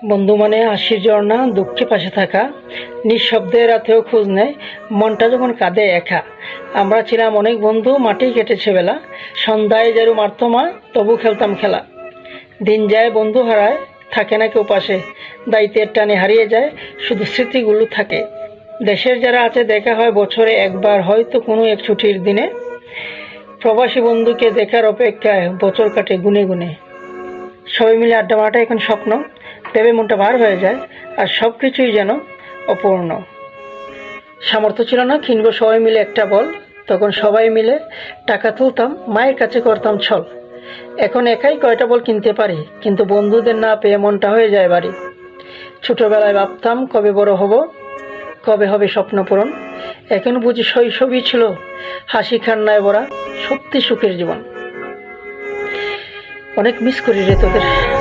বন্ধু মানে হাসির ঝর্ণা, দুঃখে পাশে থাকা, নিঃশব্দে রাতেও খোঁজ নেয়, মনটা যখন কাঁদে একা। আমরা ছিলাম অনেক বন্ধু, মাঠেই কেটেছে বেলা, সন্ধ্যায় ঝাড়ু মারত মা, তবু খেলতাম খেলা। দিন যায়, বন্ধু হারায়, থাকে না কেউ পাশে, দায়িত্বের টানে হারিয়ে যায়, শুধু স্মৃতিগুলো থাকে। দেশের যারা আছে দেখা হয় বছরে একবার, হয়তো কোনো এক ছুটির দিনে। প্রবাসী বন্ধুকে দেখার অপেক্ষায় বছর কাটে গুনে গুনে। সবাই মিলে আড্ডা মারাটা এখন স্বপ্ন, ভেবে মনটা ভার হয়ে যায়, আর সব কিছুই যেন অপূর্ণ। সামর্থ্য ছিল না কিনবো সবাই মিলে একটা বল, তখন সবাই মিলে টাকা তুলতাম, মায়ের কাছে করতাম ছল। এখন একাই কয়টা বল কিনতে পারি, কিন্তু বন্ধুদের না পেয়ে মনটা হয়ে যায় বাড়ি। ছোটবেলায় ভাবতাম কবে বড় হব, কবে হবে স্বপ্ন পূরণ। এখন বুঝি শৈশবই ছিল হাসি কান্নায় ভরা সত্যি সুখের জীবন। অনেক মিস করি রে তোদের।